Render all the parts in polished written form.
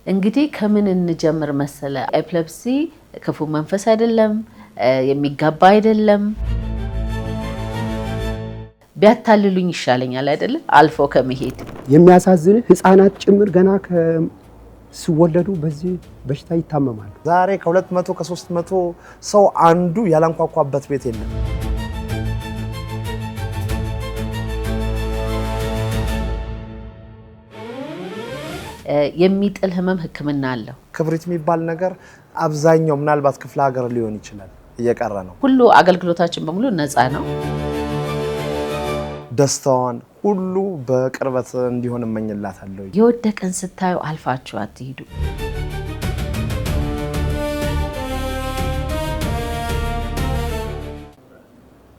እንግዲህ ከምን እንጀምር መሰለ ኤፕለፕሲ ክፉ መንፈስ አይደለም የሚጋባ አይደለም ቢያታልሉኝ ይሻለኛል አይደለ አልፎ ከመሄድ የሚያሳዝን ህፃናት ጭምር ገና ሲወለዱ በዚህ በሽታ ይታመማሉ። ዛሬ ከ200 ከ300 ሰው አንዱ ያላንኳኳበት ቤት የለም። የሚጥል ህመም ህክምና አለው። ክብሪት የሚባል ነገር አብዛኛው ምናልባት ክፍለ ሀገር ሊሆን ይችላል እየቀረ ነው። ሁሉ አገልግሎታችን በሙሉ ነፃ ነው። ደስታዋን ሁሉ በቅርበት እንዲሆን እመኝላታለሁ። የወደቀን ስታዩ አልፋችሁ አትሄዱ።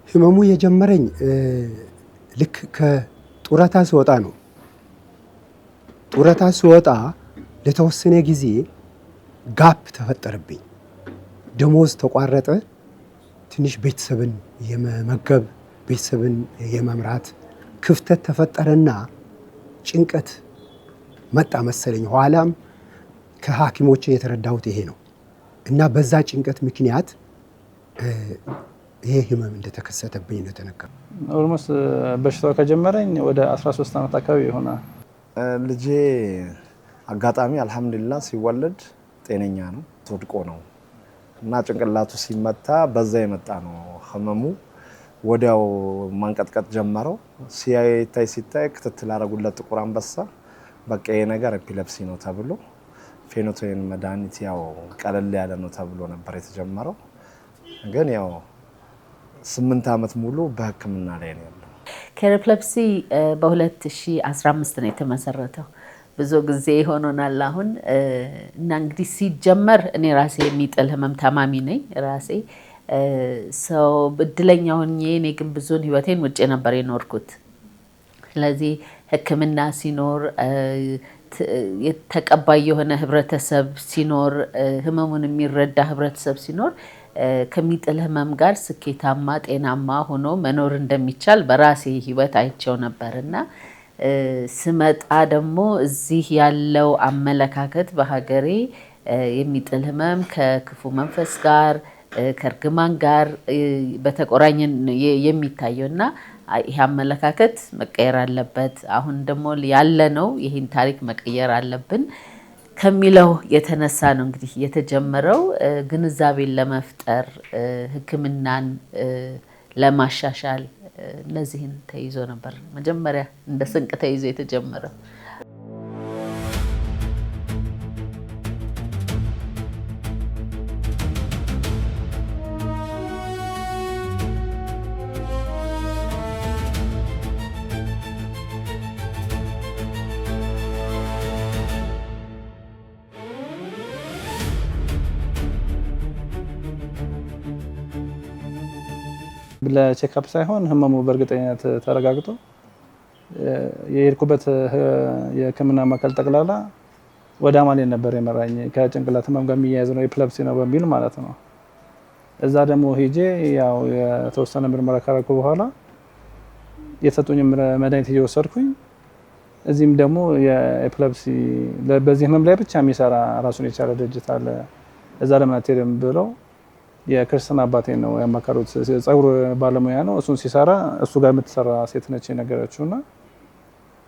ህመሙ የጀመረኝ ልክ ከጡረታ ሲወጣ ነው። ጡረታ ሲወጣ ለተወሰነ ጊዜ ጋፕ ተፈጠረብኝ። ደሞዝ ተቋረጠ። ትንሽ ቤተሰብን የመመገብ ቤተሰብን የመምራት ክፍተት ተፈጠረና ጭንቀት መጣ መሰለኝ። ኋላም ከሐኪሞች የተረዳሁት ይሄ ነው እና በዛ ጭንቀት ምክንያት ይሄ ህመም እንደተከሰተብኝ ነው የተነገረው። ኦልሞስት በሽታው ከጀመረኝ ወደ 13 ዓመት አካባቢ ይሆናል። ልጄ አጋጣሚ አልহামዱሊላህ ሲወለድ ጤነኛ ነው። ተወድቆ ነው እና ጭንቅላቱ ሲመታ በዛ የመጣ ነው ህመሙ። ወዲያው ማንቀጥቀጥ ጀመረው። ሲታይ ክትትል አደረጉለት ጥቁር አንበሳ። በቃ ይሄ ነገር ኤፒሌፕሲ ነው ተብሎ ፌኖቶይን መድኃኒት ያው ቀለል ያለ ነው ተብሎ ነበር የተጀመረው። ግን ያው 8 ዓመት ሙሉ በህክምና ላይ ነው ያለው። ኤፒሌፕሲ በ2015 ነው የተመሰረተው። ብዙ ጊዜ ሆኖናል አሁን እና እንግዲህ ሲጀመር እኔ ራሴ የሚጥል ህመም ታማሚ ነኝ ራሴ ሰው እድለኛ ሆኜ እኔ ግን ብዙን ህይወቴን ውጪ ነበር የኖርኩት። ስለዚህ ህክምና ሲኖር የተቀባይ የሆነ ህብረተሰብ ሲኖር ህመሙን የሚረዳ ህብረተሰብ ሲኖር ከሚጥል ህመም ጋር ስኬታማ ጤናማ ሆኖ መኖር እንደሚቻል በራሴ ህይወት አይቼው ነበርና ስመጣ ደግሞ እዚህ ያለው አመለካከት በሀገሬ የሚጥል ህመም ከክፉ መንፈስ ጋር ከርግማን ጋር በተቆራኘ የሚታየውና ይሄ አመለካከት መቀየር አለበት። አሁን ደግሞ ያለነው ይሄን ታሪክ መቀየር አለብን ከሚለው የተነሳ ነው እንግዲህ የተጀመረው ግንዛቤን ለመፍጠር ህክምናን ለማሻሻል እነዚህን ተይዞ ነበር መጀመሪያ እንደ ስንቅ ተይዞ የተጀመረው። ለቼክአፕ ሳይሆን ህመሙ በእርግጠኝነት ተረጋግጦ የሄድኩበት የህክምና ማዕከል ጠቅላላ ወደ አማኑኤል ነበር የመራኝ። ከጭንቅላት ህመም ጋር የሚያያዝ ነው ኤፒሌፕሲ ነው በሚል ማለት ነው። እዛ ደግሞ ሄጄ ያው የተወሰነ ምርመራ ካረኩ በኋላ የሰጡኝ መድኃኒት እየወሰድኩኝ እዚህም ደግሞ የኤፒሌፕሲ በዚህ ህመም ላይ ብቻ የሚሰራ ራሱን የቻለ ድርጅት አለ። እዛ ለምን አትሄድም ብለው የክርስትና አባቴ ነው ያማከሩት። ጸጉር ባለሙያ ነው እሱን ሲሰራ እሱ ጋር የምትሰራ ሴት ነች የነገረችውና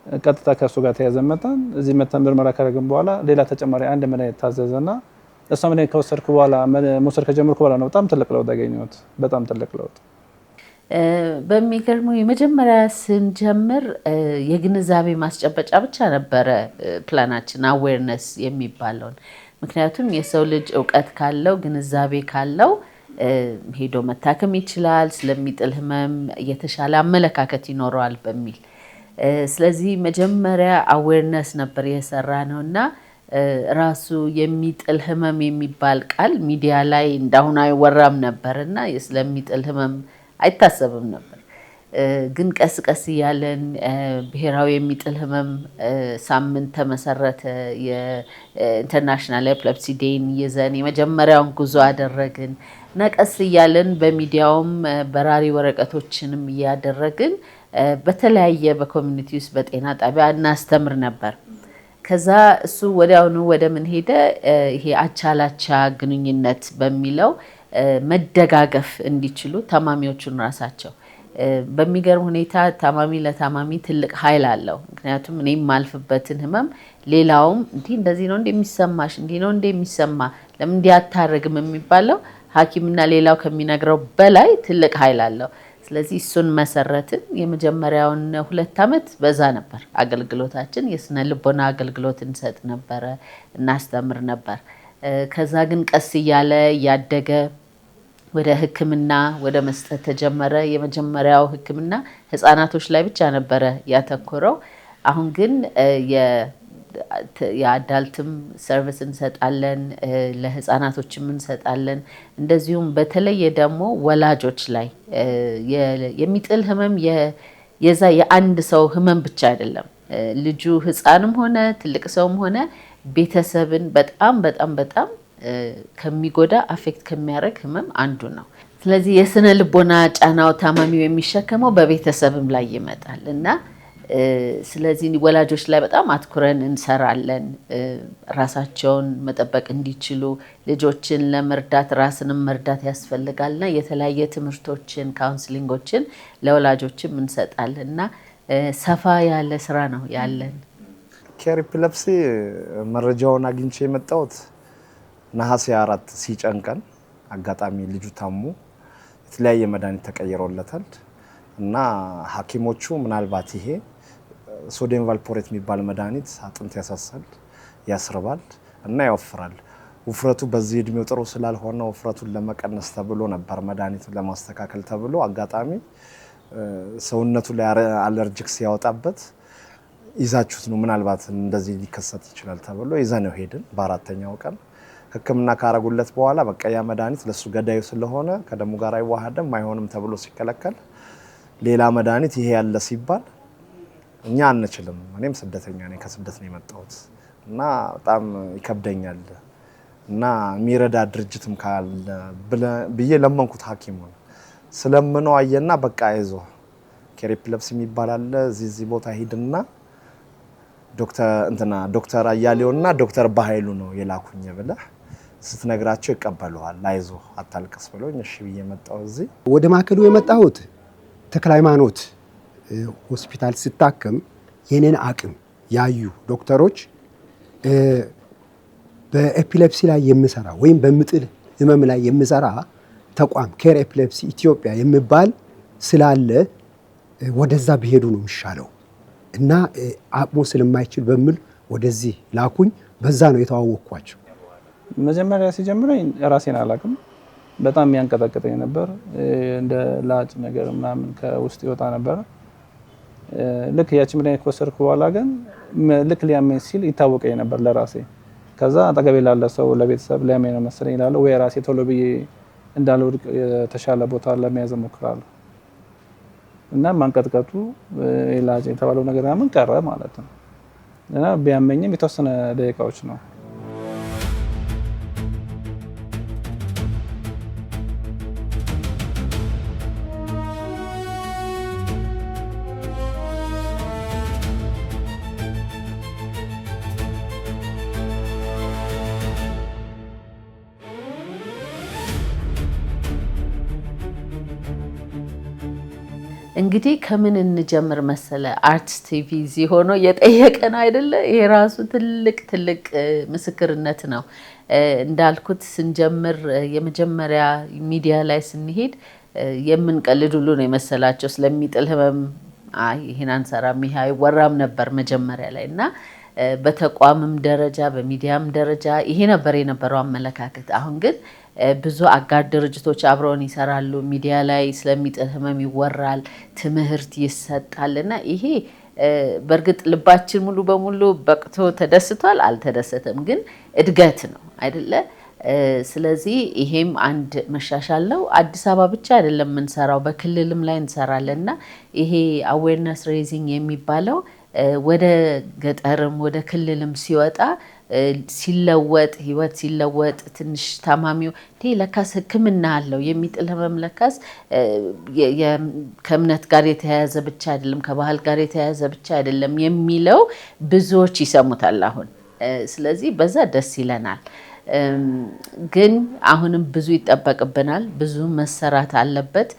ቀጥታ ከሱ ጋር ተያዘመጣን። እዚህ መተን ምርመራ ካደረግን በኋላ ሌላ ተጨማሪ አንድ መድኃኒት ታዘዘና እሷ መድኃኒት ከወሰድኩ በኋላ መውሰድ ከጀመርኩ በኋላ ነው በጣም ትልቅ ለውጥ ያገኘሁት። በጣም ትልቅ ለውጥ። በሚገርመው የመጀመሪያ ስንጀምር የግንዛቤ ማስጨበጫ ብቻ ነበረ ፕላናችን አዌርነስ የሚባለውን። ምክንያቱም የሰው ልጅ እውቀት ካለው ግንዛቤ ካለው ሄዶ መታከም ይችላል፣ ስለሚጥል ህመም የተሻለ አመለካከት ይኖረዋል በሚል ስለዚህ መጀመሪያ አዌርነስ ነበር የሰራነውና ራሱ የሚጥል ህመም የሚባል ቃል ሚዲያ ላይ እንዳሁን አይወራም ነበርና ስለሚጥል ህመም አይታሰብም ነበር። ግን ቀስ ቀስ ያለን ብሔራዊ የሚጥል ህመም ሳምንት ተመሰረተ። የኢንተርናሽናል ኤፒሌፕሲ ዴይን ይዘን የመጀመሪያውን ጉዞ አደረግን እና ቀስ ያለን በሚዲያውም በራሪ ወረቀቶችንም ያደረግን በተለያየ በኮሚኒቲ ውስጥ በጤና ጣቢያ እናስተምር ነበር። ከዛ እሱ ወዲያውኑ ወደ ምን ሄደ? ይሄ አቻላቻ ግንኙነት በሚለው መደጋገፍ እንዲችሉ ታማሚዎቹን ራሳቸው በሚገርም ሁኔታ ታማሚ ለታማሚ ትልቅ ኃይል አለው። ምክንያቱም እኔ የማልፍበትን ህመም ሌላውም እንደዚህ ነው እንደሚሰማሽ እንዲህ ነው እንደሚሰማ ለምን እንዲያታረግም የሚባለው ሐኪምና ሌላው ከሚነግረው በላይ ትልቅ ኃይል አለው። ስለዚህ እሱን መሰረትን። የመጀመሪያውን 2 ዓመት በዛ ነበር አገልግሎታችን። የስነ ልቦና አገልግሎት እንሰጥ ነበረ፣ እናስተምር ነበር። ከዛ ግን ቀስ እያለ ያደገ ወደ ሕክምና ወደ መስጠት ተጀመረ። የመጀመሪያው ሕክምና ህፃናቶች ላይ ብቻ ነበረ ያተኮረው። አሁን ግን የአዳልትም ሰርቪስ እንሰጣለን፣ ለህፃናቶችም እንሰጣለን። እንደዚሁም በተለየ ደግሞ ወላጆች ላይ የሚጥል ህመም የዛ የአንድ ሰው ህመም ብቻ አይደለም። ልጁ ህፃንም ሆነ ትልቅ ሰውም ሆነ ቤተሰብን በጣም በጣም በጣም ከሚጎዳ አፌክት ከሚያደርግ ህመም አንዱ ነው። ስለዚህ የስነ ልቦና ጫናው ታማሚው የሚሸከመው በቤተሰብም ላይ ይመጣል እና ስለዚህ ወላጆች ላይ በጣም አትኩረን እንሰራለን። ራሳቸውን መጠበቅ እንዲችሉ ልጆችን ለመርዳት ራስንም መርዳት ያስፈልጋልና የተለያየ ትምህርቶችን ካውንስሊንጎችን ለወላጆችም እንሰጣለን እና ሰፋ ያለ ስራ ነው ያለን። ኬር ኤፒሌፕሲ መረጃውን አግኝቼ የመጣሁት ነሐሴ 4 ሲጨንቀን አጋጣሚ ልጁ ታሞ የተለያየ መድኃኒት ተቀይሮለታል እና ሐኪሞቹ ምናልባት ይሄ ሶዲየም ቫልፖሬት የሚባል መድኃኒት አጥንት ያሳሳል፣ ያስርባል እና ያወፍራል። ውፍረቱ በዚህ እድሜው ጥሩ ስላልሆነ ውፍረቱን ለመቀነስ ተብሎ ነበር መድኃኒቱን ለማስተካከል ተብሎ አጋጣሚ ሰውነቱ ላይ አለርጂክ ሲያወጣበት ይዛችሁት ነው ምናልባት እንደዚህ ሊከሰት ይችላል ተብሎ ይዘነው ሄድን። በአራተኛው ቀን ሕክምና ካረጉለት በኋላ በቃ ያ መድኃኒት ለሱ ገዳዩ ስለሆነ ከደሙ ጋር አይዋሃደም አይሆንም ተብሎ ሲከለከል ሌላ መድኃኒት ይሄ ያለ ሲባል እኛ አንችልም። እኔም ስደተኛ ነኝ፣ ከስደት ነው የመጣሁት እና በጣም ይከብደኛል እና የሚረዳ ድርጅትም ካለ ብዬ ለመንኩት ሐኪሙን። ስለምነው አየና በቃ አይዞህ ኬር ኤፒሌፕሲ የሚባል አለ እዚህ ቦታ ሂድና ዶክተር አያሌውና ዶክተር በኃይሉ ነው የላኩኝ ብለህ ስትነግራቸው ይቀበሉሃል። አይዞህ አታልቅስ ብሎኝ እሺ ብዬ መጣሁ። እዚህ ወደ ማዕከሉ የመጣሁት ተክለ ሃይማኖት ሆስፒታል ስታከም የኔን አቅም ያዩ ዶክተሮች በኤፒሌፕሲ ላይ የምሰራ ወይም በምጥል ህመም ላይ የምሰራ ተቋም ኬር ኤፒሌፕሲ ኢትዮጵያ የሚባል ስላለ ወደዛ ቢሄዱ ነው የሚሻለው እና አቅሙ ስለማይችል በሚል ወደዚህ ላኩኝ። በዛ ነው የተዋወቅኳቸው። መጀመሪያ ሲጀምረኝ ራሴን አላቅም። በጣም የሚያንቀጠቅጠኝ ነበር። እንደ ላጭ ነገር ምናምን ከውስጥ ይወጣ ነበር። ልክ ያቺ መድኃኒት ከወሰድኩ በኋላ ግን ልክ ሊያመኝ ሲል ይታወቀኝ ነበር ለራሴ። ከዛ አጠገቤ ላለ ሰው ለቤተሰብ ሊያመኝ ነው መሰለኝ እላለሁ፣ ወይ ራሴ ቶሎ ብዬ እንዳልወድቅ የተሻለ ቦታ ለመያዝ እሞክራለሁ እና ማንቀጥቀጡ ላጭ የተባለው ነገር ምናምን ቀረ ማለት ነው እና ቢያመኝም የተወሰነ ደቂቃዎች ነው። እንግዲህ ከምን እንጀምር መሰለ? አርትስ ቲቪ እዚህ ሆኖ የጠየቀ ነው አይደለ? ይሄ ራሱ ትልቅ ምስክርነት ነው። እንዳልኩት ስንጀምር የመጀመሪያ ሚዲያ ላይ ስንሄድ የምንቀልድ ሁሉ ነው የመሰላቸው። ስለሚጥል ህመም ይሄን አንሰራም ይሄ አይወራም ነበር መጀመሪያ ላይ እና በተቋምም ደረጃ በሚዲያም ደረጃ ይሄ ነበር የነበረው አመለካከት። አሁን ግን ብዙ አጋር ድርጅቶች አብረውን ይሰራሉ። ሚዲያ ላይ ስለሚጥል ህመም ይወራል፣ ትምህርት ይሰጣል እና ይሄ በእርግጥ ልባችን ሙሉ በሙሉ በቅቶ ተደስቷል አልተደሰተም፣ ግን እድገት ነው አይደለ? ስለዚህ ይሄም አንድ መሻሻል ነው። አዲስ አበባ ብቻ አይደለም የምንሰራው፣ በክልልም ላይ እንሰራለን እና ይሄ አዌርነስ ሬይዚንግ የሚባለው ወደ ገጠርም ወደ ክልልም ሲወጣ ሲለወጥ ህይወት ሲለወጥ ትንሽ ታማሚው ለካስ ህክምና አለው የሚጥል ህመም ለካስ ከእምነት ጋር የተያያዘ ብቻ አይደለም ከባህል ጋር የተያያዘ ብቻ አይደለም የሚለው ብዙዎች ይሰሙታል አሁን። ስለዚህ በዛ ደስ ይለናል። ግን አሁንም ብዙ ይጠበቅብናል፣ ብዙ መሰራት አለበት።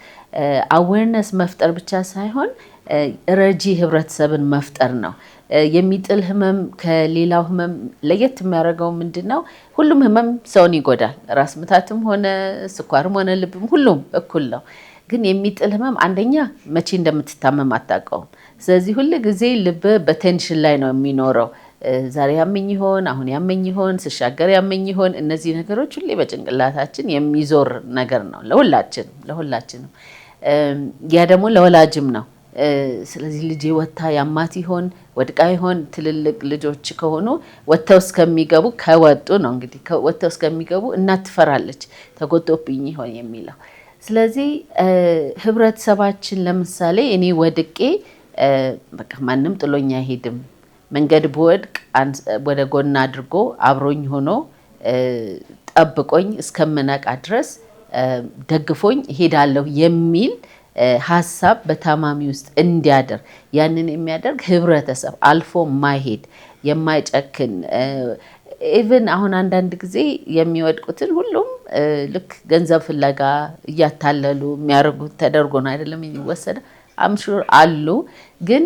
አዌርነስ መፍጠር ብቻ ሳይሆን ረጂ ህብረተሰብን መፍጠር ነው። የሚጥል ህመም ከሌላው ህመም ለየት የሚያደርገው ምንድነው? ሁሉም ህመም ሰውን ይጎዳል። ራስ ምታትም ሆነ ስኳርም ሆነ ልብም ሁሉም እኩል ነው። ግን የሚጥል ህመም አንደኛ መቼ እንደምትታመም አታውቀውም። ስለዚህ ሁሉ ጊዜ ልብ በቴንሽን ላይ ነው የሚኖረው። ዛሬ ያመኝ ይሆን፣ አሁን ያመኝ ይሆን፣ ስሻገር ያመኝ ይሆን፣ እነዚህ ነገሮች ሁሌ በጭንቅላታችን የሚዞር ነገር ነው ለሁላችንም። ያ ደግሞ ለወላጅም ነው። ስለዚህ ልጄ ወታ ያማት ይሆን ወድቃ ይሆን፣ ትልልቅ ልጆች ከሆኑ ወተው እስከሚገቡ ከወጡ ነው እንግዲህ ወተው እስከሚገቡ እናት ትፈራለች ተጎድቶብኝ ይሆን የሚለው። ስለዚህ ህብረተሰባችን ለምሳሌ እኔ ወድቄ በቃ ማንም ጥሎኝ አይሄድም። መንገድ ብወድቅ ወደ ጎን አድርጎ አብሮኝ ሆኖ ጠብቆኝ እስከምነቃ ድረስ ደግፎኝ ሄዳለሁ የሚል ሀሳብ በታማሚ ውስጥ እንዲያደር ያንን የሚያደርግ ህብረተሰብ አልፎ ማይሄድ የማይጨክን ኢቭን አሁን አንዳንድ ጊዜ የሚወድቁትን ሁሉም ልክ ገንዘብ ፍለጋ እያታለሉ የሚያደርጉት ተደርጎ ነው አይደለም የሚወሰደው። አምሹር አሉ ግን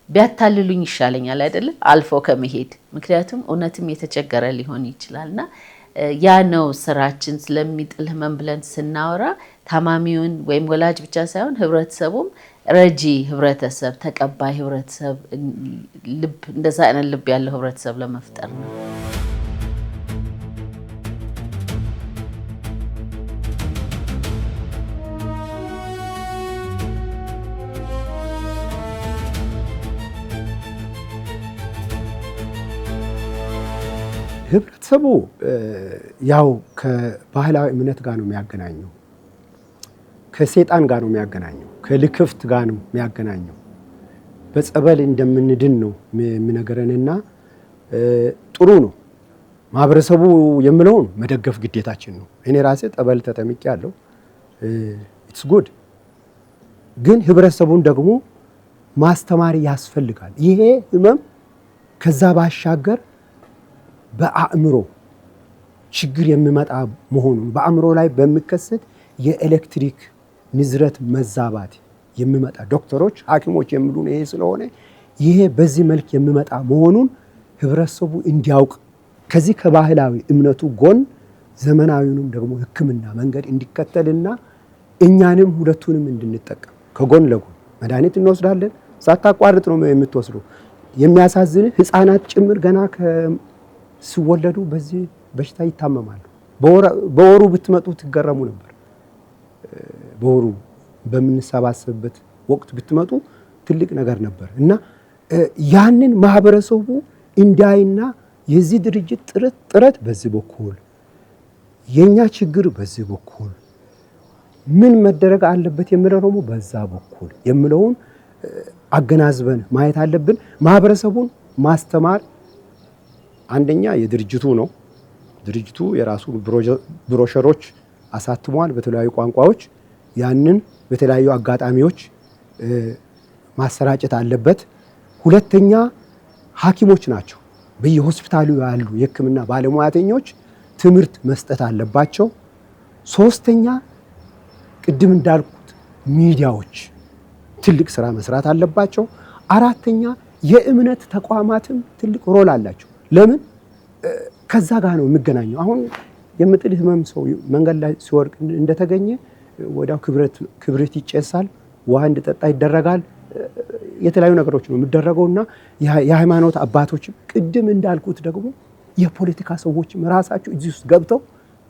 ቢያታልሉኝ ይሻለኛል አይደለም አልፎ ከመሄድ። ምክንያቱም እውነትም የተቸገረ ሊሆን ይችላልና ያ ነው ስራችን። ስለሚጥል ህመም ብለን ስናወራ ታማሚውን ወይም ወላጅ ብቻ ሳይሆን ህብረተሰቡም ረጂ ህብረተሰብ፣ ተቀባይ ህብረተሰብ፣ ልብ እንደዛ አይነት ልብ ያለው ህብረተሰብ ለመፍጠር ነው። ህብረተሰቡ ያው ከባህላዊ እምነት ጋር ነው የሚያገናኘው፣ ከሰይጣን ጋር ነው የሚያገናኘው፣ ከልክፍት ጋር ነው የሚያገናኘው። በጸበል እንደምንድን ነው የሚነገረንና ጥሩ ነው። ማህበረሰቡ የምለውን መደገፍ ግዴታችን ነው። እኔ ራሴ ጠበል ተጠምቄ ያለው ኢትስ ጉድ። ግን ህብረተሰቡን ደግሞ ማስተማር ያስፈልጋል። ይሄ ህመም ከዛ ባሻገር በአእምሮ ችግር የሚመጣ መሆኑን በአእምሮ ላይ በሚከሰት የኤሌክትሪክ ንዝረት መዛባት የሚመጣ ዶክተሮች ሐኪሞች የሚሉን ይሄ ስለሆነ ይሄ በዚህ መልክ የሚመጣ መሆኑን ህብረተሰቡ እንዲያውቅ ከዚህ ከባህላዊ እምነቱ ጎን ዘመናዊውንም ደግሞ ህክምና መንገድ እንዲከተልና እኛንም ሁለቱንም እንድንጠቀም ከጎን ለጎን መድኃኒት እንወስዳለን። ሳታቋርጥ ነው የምትወስደው። የሚያሳዝን ህፃናት ጭምር ገና ሲወለዱ በዚህ በሽታ ይታመማሉ። በወሩ ብትመጡ ትገረሙ ነበር። በወሩ በምንሰባሰብበት ወቅት ብትመጡ ትልቅ ነገር ነበር እና ያንን ማህበረሰቡ እንዲያይና የዚህ ድርጅት ጥረት በዚህ በኩል የኛ ችግር በዚህ በኩል ምን መደረግ አለበት የሚለው ደግሞ በዛ በኩል የሚለውን አገናዝበን ማየት አለብን። ማህበረሰቡን ማስተማር አንደኛ የድርጅቱ ነው። ድርጅቱ የራሱ ብሮሸሮች አሳትሟል በተለያዩ ቋንቋዎች። ያንን በተለያዩ አጋጣሚዎች ማሰራጨት አለበት። ሁለተኛ ሐኪሞች ናቸው። በየሆስፒታሉ ያሉ የህክምና ባለሙያተኞች ትምህርት መስጠት አለባቸው። ሶስተኛ ቅድም እንዳልኩት ሚዲያዎች ትልቅ ስራ መስራት አለባቸው። አራተኛ የእምነት ተቋማትም ትልቅ ሮል አላቸው። ለምን ከዛ ጋር ነው የሚገናኘው። አሁን የምጥል ህመም ሰው መንገድ ላይ ሲወርቅ እንደተገኘ ወዲያው ክብሪት ይጨሳል፣ ውሃ እንዲጠጣ ይደረጋል። የተለያዩ ነገሮች ነው የሚደረገውና የሃይማኖት አባቶች ቅድም እንዳልኩት ደግሞ የፖለቲካ ሰዎችም ራሳቸው እዚህ ውስጥ ገብተው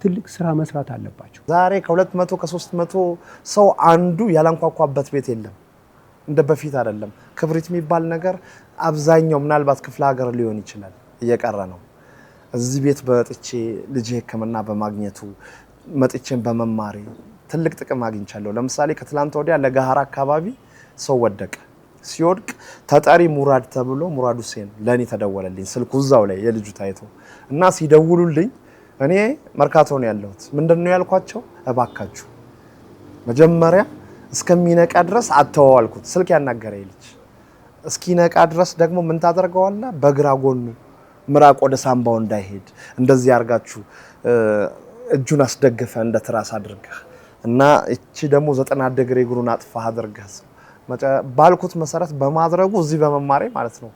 ትልቅ ስራ መስራት አለባቸው። ዛሬ ከ200 ከ300 ሰው አንዱ ያላንኳኳበት ቤት የለም። እንደ በፊት አይደለም። ክብሪት የሚባል ነገር አብዛኛው ምናልባት ክፍለ ሀገር ሊሆን ይችላል እየቀረ ነው። እዚህ ቤት በጥቼ ልጅ ህክምና በማግኘቱ መጥቼን በመማሬ ትልቅ ጥቅም አግኝቻለሁ። ለምሳሌ ከትላንት ወዲያ ለጋሃር አካባቢ ሰው ወደቀ። ሲወድቅ ተጠሪ ሙራድ ተብሎ ሙራድ ሁሴን ለኔ ተደወለልኝ ስልኩ እዛው ላይ የልጁ ታይቶ እና ሲደውሉልኝ እኔ መርካቶ ነው ያለሁት ምንድነው ያልኳቸው እባካችሁ መጀመሪያ እስከሚነቃ ድረስ አተዋልኩት ስልክ ያናገረኝ ልጅ እስኪነቃ ድረስ ደግሞ ምን ታደርገዋለህ በግራ ጎኑ ምራቅ ወደ ሳምባው እንዳይሄድ እንደዚህ አርጋችሁ እጁን አስደግፈ እንደ ትራስ አድርገህ እና እቺ ደግሞ 90 ዲግሪ እግሩን አጥፋህ አድርገህ ባልኩት መሰረት በማድረጉ እዚህ በመማሬ ማለት ነው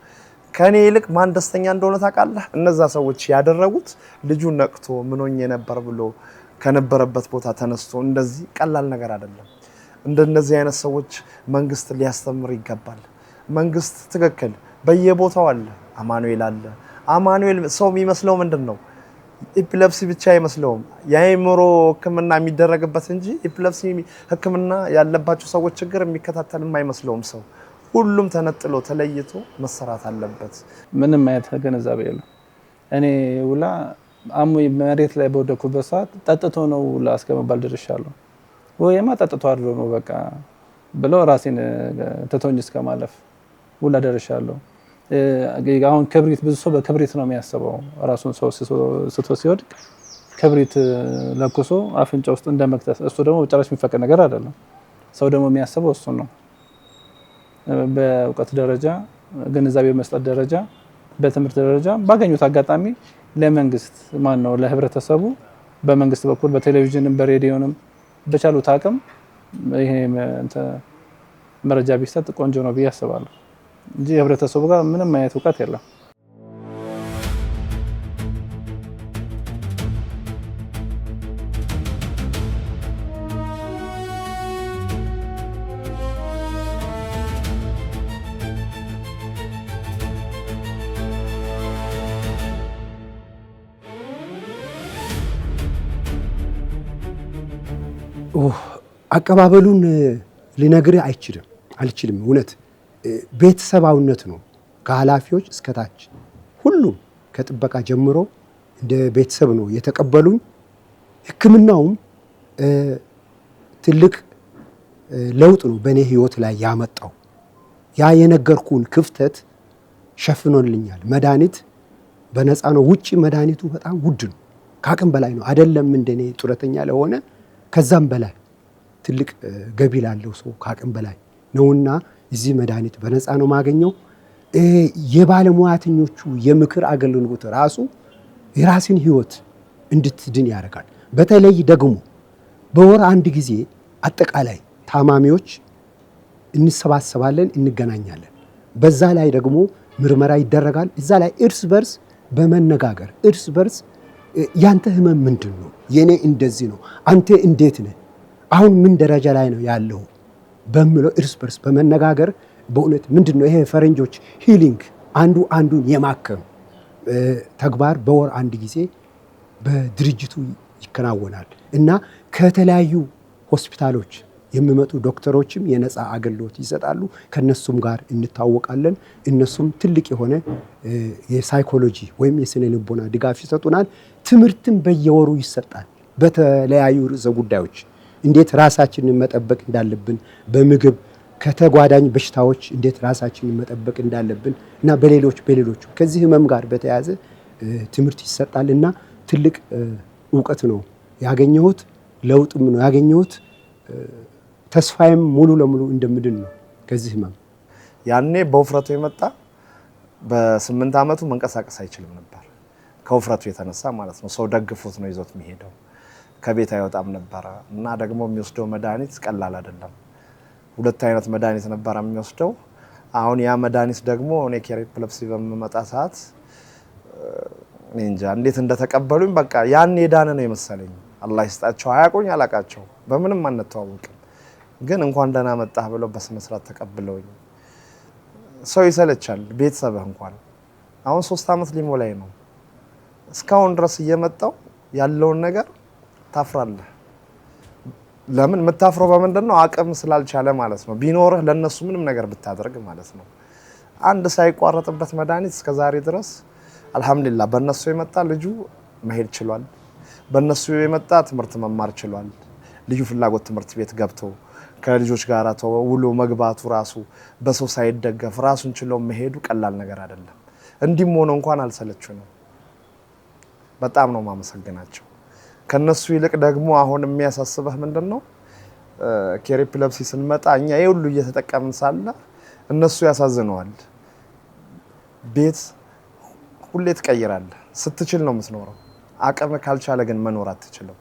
ከኔ ይልቅ ማን ደስተኛ እንደሆነ ታውቃለህ እነዛ ሰዎች ያደረጉት ልጁን ነቅቶ ምን ሆኜ ነበር ብሎ ከነበረበት ቦታ ተነስቶ እንደዚህ ቀላል ነገር አይደለም እንደነዚህ አይነት ሰዎች መንግስት ሊያስተምር ይገባል መንግስት ትክክል በየቦታው አለ አማኑኤል አለ አማኑኤል ሰው የሚመስለው ምንድነው ኢፒሌፕሲ ብቻ አይመስለውም የአእምሮ ህክምና የሚደረግበት እንጂ ኢፒሌፕሲ ህክምና ያለባቸው ሰዎች ችግር የሚከታተል የማይመስለውም ሰው ሁሉም ተነጥሎ ተለይቶ መሰራት አለበት ምንም አይነት ግንዛቤ የለም እኔ ውላ አሙ መሬት ላይ በወደኩበት ሰዓት ጠጥቶ ነው ውላ እስከመባል ደርሻለሁ ወይማ ጠጥቶ አድሮ ነው በቃ ብሎ ራሴን ተቶኝ እስከማለፍ ውላ ደርሻለሁ አሁን ክብሪት ብዙ ሰው በክብሪት ነው የሚያስበው ራሱን ሰው ስቶ ሲወድቅ ክብሪት ለኩሶ አፍንጫ ውስጥ እንደመክተት እሱ ደግሞ በጭራሽ የሚፈቀድ ነገር አይደለም ሰው ደግሞ የሚያስበው እሱ ነው በእውቀት ደረጃ ግንዛቤ መስጠት ደረጃ በትምህርት ደረጃ ባገኙት አጋጣሚ ለመንግስት ማን ነው ለህብረተሰቡ በመንግስት በኩል በቴሌቪዥንም በሬዲዮንም በቻሉት አቅም ይሄ መረጃ ቢሰጥ ቆንጆ ነው ብዬ አስባለሁ እንጂ ህብረተሰቡ ጋር ምንም አይነት እውቀት የለም አቀባበሉን ሊነግር አልችልም እውነት ቤተሰባዊነት ነው ከኃላፊዎች እስከታች ሁሉም ከጥበቃ ጀምሮ እንደ ቤተሰብ ነው የተቀበሉኝ ህክምናውም ትልቅ ለውጥ ነው በእኔ ህይወት ላይ ያመጣው ያ የነገርኩን ክፍተት ሸፍኖልኛል መድኃኒት በነፃ ነው ውጪ መድኃኒቱ በጣም ውድ ነው ከአቅም በላይ ነው አይደለም እንደኔ ጡረተኛ ለሆነ ከዛም በላይ ትልቅ ገቢ ላለው ሰው ከአቅም በላይ ነውና እዚህ መድኃኒት በነፃ ነው ማገኘው የባለሙያተኞቹ የምክር አገልግሎት ራሱ የራስን ህይወት እንድትድን ያደርጋል በተለይ ደግሞ በወር አንድ ጊዜ አጠቃላይ ታማሚዎች እንሰባሰባለን እንገናኛለን በዛ ላይ ደግሞ ምርመራ ይደረጋል እዛ ላይ እርስ በርስ በመነጋገር እርስ በርስ ያንተ ህመም ምንድነው የኔ እንደዚህ ነው አንተ እንዴት ነህ አሁን ምን ደረጃ ላይ ነው ያለው በሚለው እርስ በርስ በመነጋገር በእውነት ምንድነው ይሄ ፈረንጆች ሂሊንግ አንዱን የማከም ተግባር በወር አንድ ጊዜ በድርጅቱ ይከናወናል እና ከተለያዩ ሆስፒታሎች የሚመጡ ዶክተሮችም የነፃ አገልግሎት ይሰጣሉ ከነሱም ጋር እንታወቃለን እነሱም ትልቅ የሆነ የሳይኮሎጂ ወይም የስነ ልቦና ድጋፍ ይሰጡናል ትምህርትም በየወሩ ይሰጣል በተለያዩ ርዕሰ ጉዳዮች እንዴት ራሳችንን መጠበቅ እንዳለብን በምግብ ከተጓዳኝ በሽታዎች እንዴት ራሳችንን መጠበቅ እንዳለብን እና በሌሎች ከዚህ ህመም ጋር በተያያዘ ትምህርት ይሰጣልና ትልቅ ዕውቀት ነው ያገኘሁት ለውጥም ነው ያገኘሁት ተስፋዬም ሙሉ ለሙሉ እንደምድን ነው ከዚህ ህመም ያኔ በውፍረቱ የመጣ በ8 አመቱ መንቀሳቀስ አይችልም ነበር ከውፍረቱ የተነሳ ማለት ነው ሰው ደግፎት ነው ይዞት የሚሄደው ከቤት አይወጣም ነበር እና ደግሞ የሚወስደው መድኃኒት ቀላል አይደለም ሁለት አይነት መድኃኒት ነበር የሚወስደው አሁን ያ መድኃኒት ደግሞ እኔ ኤፒሌፕሲ በመመጣ ሰዓት እንጃ እንዴት እንደተቀበሉኝ በቃ ያን የዳነ ነው የመሰለኝ አላህ ይስጣቸው አያቆኝ አላቃቸው በምንም አንተዋወቅም ግን እንኳን ደህና መጣህ ብለው በስነ ስርዓት ተቀብለውኝ ሰው ይሰለቻል ቤተሰብህ እንኳን አሁን 3 አመት ሊሞላኝ ነው እስካሁን ድረስ እየመጣው ያለውን ነገር ታፍራለህ ለምን መታፍረው በመንደነው አቅም ስላልቻለ ማለት ነው ቢኖርህ ለነሱ ምንም ነገር ብታደርግ ማለት ነው አንድ ሳይቋረጥበት መድኃኒት እስከዛሬ ድረስ አልহামዱሊላህ በእነሱ የመጣ ልጁ መሄድ ችሏል በእነሱ የመጣ ትምህርት መማር ችሏል ልዩ ፍላጎት ትምህርት ቤት ገብቶ ከልጆች ጋር ተውሎ መግባቱ ራሱ በሰው ሳይደገፍ ራሱን ችለው መሄዱ ቀላል ነገር አይደለም። እንዲም ሆኖ እንኳን አልሰለቹንም። በጣም ነው ማመሰግናቸው። ከነሱ ይልቅ ደግሞ አሁን የሚያሳስበህ ምንድነው? ኬር ኤፒሌፕሲ ስንመጣ እኛ ይሁሉ እየተጠቀምን ሳለ እነሱ ያሳዝነዋል። ቤት ሁሌ ትቀይራለህ። ስትችል ነው የምትኖረው። አቅም ካልቻለ ግን መኖር አትችልም።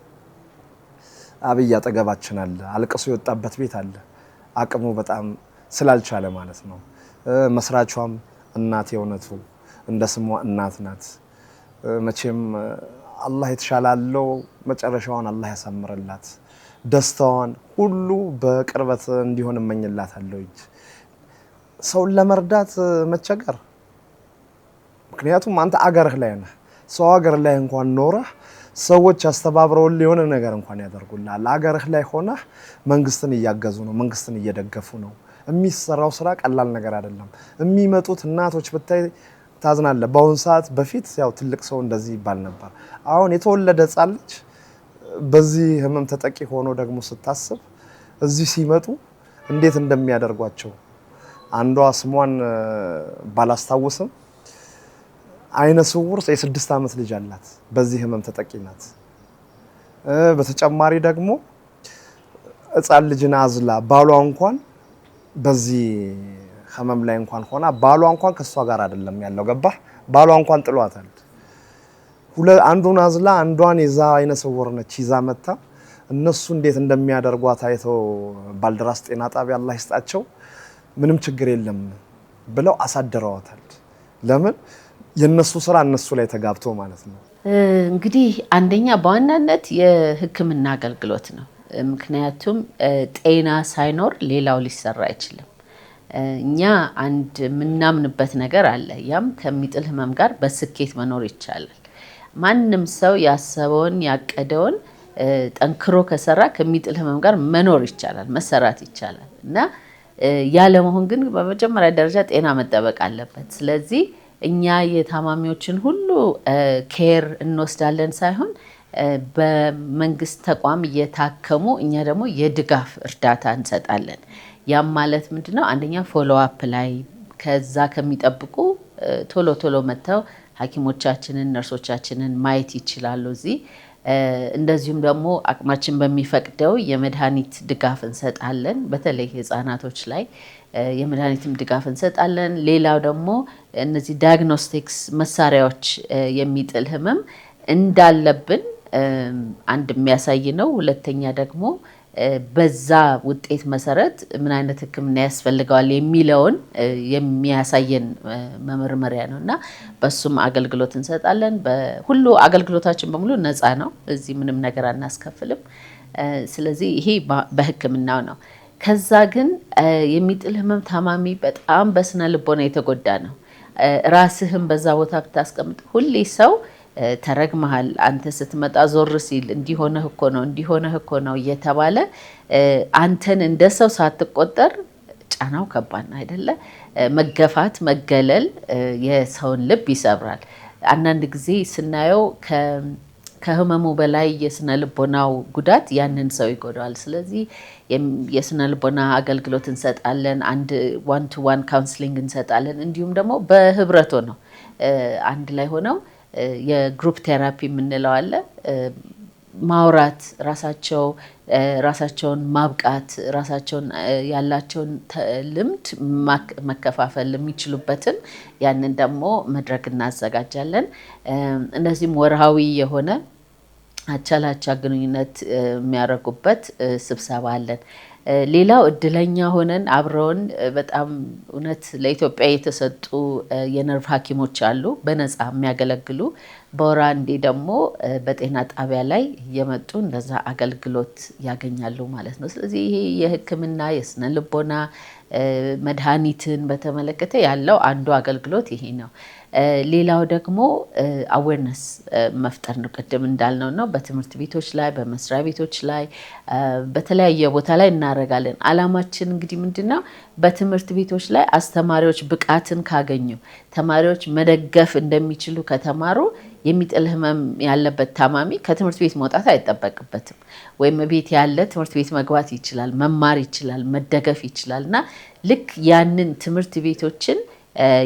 አብይ አጠገባችን አለ። አልቅሶ የወጣበት ቤት አለ። አቅሙ በጣም ስላልቻለ ማለት ነው። መስራቿም እናት የእውነቱ እንደ ስሟ እናት ናት። መቼም አላህ የተሻላለው መጨረሻዋን አላህ ያሳምርላት። ደስታዋን ሁሉ በቅርበት እንዲሆን እመኝላታለሁ። ሰውን ለመርዳት መቸገር፣ ምክንያቱም አንተ አገርህ ላይ ነህ። ሰው አገር ላይ እንኳን ኖረህ ሰዎች አስተባብረው የሆነ ነገር እንኳን ያደርጉልሃል። አገርህ ላይ ሆነህ መንግስትን እያገዙ ነው፣ መንግስትን እየደገፉ ነው። የሚሰራው ስራ ቀላል ነገር አይደለም። የሚመጡት እናቶች ብታይ ታዝናለህ። በአሁን ሰዓት በፊት ያው ትልቅ ሰው እንደዚህ ይባል ነበር። አሁን የተወለደ ሕፃን ልጅ በዚህ ህመም ተጠቂ ሆኖ ደግሞ ስታስብ እዚህ ሲመጡ እንዴት እንደሚያደርጓቸው አንዷ ስሟን ባላስታውስም አይነ ስውር የ6 ዓመት ልጅ አላት። በዚህ ህመም ተጠቂ ናት። በተጨማሪ ደግሞ ሕፃን ልጅን አዝላ ባሏ እንኳን በዚህ ህመም ላይ እንኳን ሆና ባሏ እንኳን ከሷ ጋር አይደለም ያለው። ገባህ? ባሏ እንኳን ጥሏታል። አንዱን አዝላ አንዷን ይዛ አይነ ስውር ነች ይዛ መታ እነሱ እንዴት እንደሚያደርጓት አይተው ባልደራስ ጤና ጣቢያ አላህ ይስጣቸው ምንም ችግር የለም ብለው አሳደረዋታል። ለምን? የነሱ ስራ እነሱ ላይ ተጋብቶ ማለት ነው። እንግዲህ አንደኛ በዋናነት የህክምና አገልግሎት ነው። ምክንያቱም ጤና ሳይኖር ሌላው ሊሰራ አይችልም። እኛ አንድ የምናምንበት ነገር አለ። ያም ከሚጥል ህመም ጋር በስኬት መኖር ይቻላል። ማንም ሰው ያሰበውን ያቀደውን ጠንክሮ ከሰራ ከሚጥል ህመም ጋር መኖር ይቻላል፣ መሰራት ይቻላል። እና ያለመሆን ግን በመጀመሪያ ደረጃ ጤና መጠበቅ አለበት። ስለዚህ እኛ የታማሚዎችን ሁሉ ኬር እንወስዳለን ሳይሆን በመንግስት ተቋም እየታከሙ እኛ ደግሞ የድጋፍ እርዳታ እንሰጣለን። ያም ማለት ምንድነው? አንደኛ ፎሎ አፕ ላይ ከዛ ከሚጠብቁ ቶሎ ቶሎ መጥተው ሐኪሞቻችንን ነርሶቻችንን ማየት ይችላሉ እዚህ። እንደዚሁም ደግሞ አቅማችን በሚፈቅደው የመድኃኒት ድጋፍ እንሰጣለን። በተለይ ህፃናቶች ላይ የመድኃኒትም ድጋፍ እንሰጣለን። ሌላው ደግሞ እነዚህ ዳያግኖስቲክስ መሳሪያዎች የሚጥል ህመም እንዳለብን አንድ የሚያሳይ ነው። ሁለተኛ ደግሞ በዛ ውጤት መሰረት ምን አይነት ህክምና ያስፈልገዋል የሚለውን የሚያሳየን መመርመሪያ ነው እና በሱም አገልግሎት እንሰጣለን። ሁሉ አገልግሎታችን በሙሉ ነፃ ነው። እዚህ ምንም ነገር አናስከፍልም። ስለዚህ ይሄ በህክምናው ነው። ከዛ ግን የሚጥል ህመም ታማሚ በጣም በስነ ልቦና የተጎዳ ነው። ራስህም በዛ ቦታ ብታስቀምጥ ሁሌ ሰው ተረግመሃል፣ አንተ ስትመጣ ዞር ሲል እንዲሆነህ እኮ ነው እየተባለ አንተን እንደ ሰው ሳትቆጠር ጫናው ከባድ ነው አይደለ? መገፋት፣ መገለል የሰውን ልብ ይሰብራል። አንዳንድ ጊዜ ስናየው ከህመሙ በላይ የስነ ልቦናው ጉዳት ያንን ሰው ይጎዳዋል። ስለዚህ የስነ ልቦና አገልግሎት እንሰጣለን። አንድ ዋን ቱ ዋን ካውንስሊንግ እንሰጣለን። እንዲሁም ደግሞ በህብረት ሆነው አንድ ላይ ሆነው የግሩፕ ቴራፒ የምንለው አለ። ማውራት፣ ራሳቸውን ማብቃት፣ ራሳቸውን ያላቸውን ልምድ መከፋፈል የሚችሉበትን ያንን ደግሞ መድረክ እናዘጋጃለን። እነዚህም ወርሃዊ የሆነ አቻላቻ ግንኙነት የሚያደርጉበት ስብሰባ አለን። ሌላው እድለኛ ሆነን አብረውን በጣም እውነት ለኢትዮጵያ የተሰጡ የነርቭ ሐኪሞች አሉ በነፃ የሚያገለግሉ። በወር አንዴ ደግሞ በጤና ጣቢያ ላይ እየመጡ እንደዛ አገልግሎት ያገኛሉ ማለት ነው። ስለዚህ ይሄ የህክምና የስነ ልቦና መድኃኒትን በተመለከተ ያለው አንዱ አገልግሎት ይሄ ነው። ሌላው ደግሞ አዌርነስ መፍጠር ነው። ቅድም እንዳልነው ነው። በትምህርት ቤቶች ላይ፣ በመስሪያ ቤቶች ላይ፣ በተለያየ ቦታ ላይ እናደርጋለን። አላማችን እንግዲህ ምንድነው? በትምህርት ቤቶች ላይ አስተማሪዎች ብቃትን ካገኙ፣ ተማሪዎች መደገፍ እንደሚችሉ ከተማሩ የሚጥል ህመም ያለበት ታማሚ ከትምህርት ቤት መውጣት አይጠበቅበትም። ወይም ቤት ያለ ትምህርት ቤት መግባት ይችላል፣ መማር ይችላል፣ መደገፍ ይችላል እና ልክ ያንን ትምህርት ቤቶችን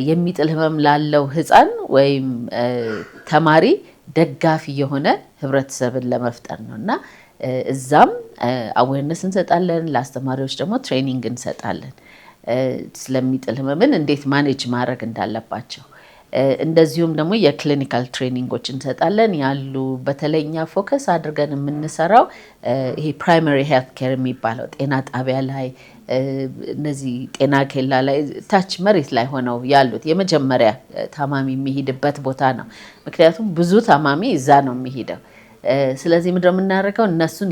የሚጥል ህመም ላለው ህፃን ወይም ተማሪ ደጋፊ የሆነ ህብረተሰብን ለመፍጠር ነው እና እዛም አዌርነስ እንሰጣለን፣ ለአስተማሪዎች ደግሞ ትሬኒንግ እንሰጣለን ስለሚጥል ህመምን እንዴት ማኔጅ ማድረግ እንዳለባቸው። እንደዚሁም ደግሞ የክሊኒካል ትሬኒንጎች እንሰጣለን ያሉ በተለይኛ ፎከስ አድርገን የምንሰራው ይሄ ፕራይመሪ ሄልት ኬር የሚባለው ጤና ጣቢያ ላይ እነዚህ ጤና ኬላ ላይ ታች መሬት ላይ ሆነው ያሉት የመጀመሪያ ታማሚ የሚሄድበት ቦታ ነው። ምክንያቱም ብዙ ታማሚ እዛ ነው የሚሄደው። ስለዚህ ምንድነው የምናደርገው? እነሱን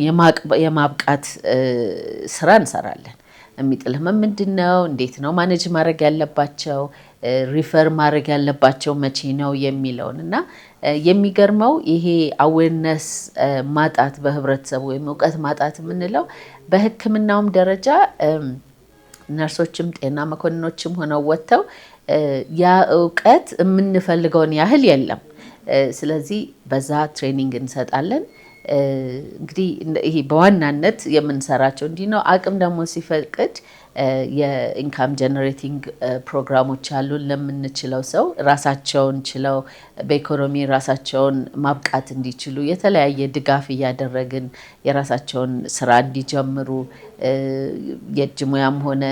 የማብቃት ስራ እንሰራለን። የሚጥል ህመም ምንድነው? እንዴት ነው ማኔጅ ማድረግ ያለባቸው? ሪፈር ማድረግ ያለባቸው መቼ ነው የሚለውን እና የሚገርመው ይሄ አዌርነስ ማጣት በህብረተሰቡ ወይም እውቀት ማጣት የምንለው በሕክምናውም ደረጃ ነርሶችም ጤና መኮንኖችም ሆነው ወጥተው ያ እውቀት የምንፈልገውን ያህል የለም። ስለዚህ በዛ ትሬኒንግ እንሰጣለን። እንግዲህ ይሄ በዋናነት የምንሰራቸው እንዲህ ነው። አቅም ደግሞ ሲፈቅድ የኢንካም ጀነሬቲንግ ፕሮግራሞች አሉን። ለምንችለው ሰው ራሳቸውን ችለው በኢኮኖሚ ራሳቸውን ማብቃት እንዲችሉ የተለያየ ድጋፍ እያደረግን የራሳቸውን ስራ እንዲጀምሩ የእጅ ሙያም ሆነ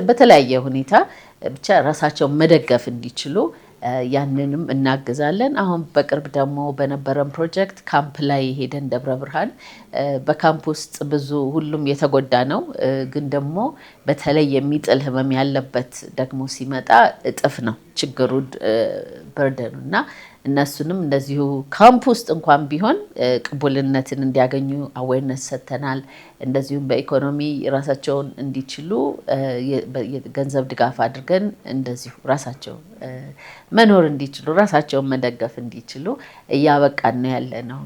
በተለያየ ሁኔታ ብቻ ራሳቸውን መደገፍ እንዲችሉ ያንንም እናግዛለን። አሁን በቅርብ ደግሞ በነበረን ፕሮጀክት ካምፕ ላይ ሄደን ደብረ ብርሃን በካምፕ ውስጥ ብዙ ሁሉም የተጎዳ ነው፣ ግን ደግሞ በተለይ የሚጥል ህመም ያለበት ደግሞ ሲመጣ እጥፍ ነው ችግሩ በርደኑ እና እነሱንም እንደዚሁ ካምፕ ውስጥ እንኳን ቢሆን ቅቡልነትን እንዲያገኙ አዌርነስ ሰጥተናል። እንደዚሁም በኢኮኖሚ ራሳቸውን እንዲችሉ የገንዘብ ድጋፍ አድርገን እንደዚሁ ራሳቸው መኖር እንዲችሉ ራሳቸውን መደገፍ እንዲችሉ እያበቃን ነው ያለ ነው።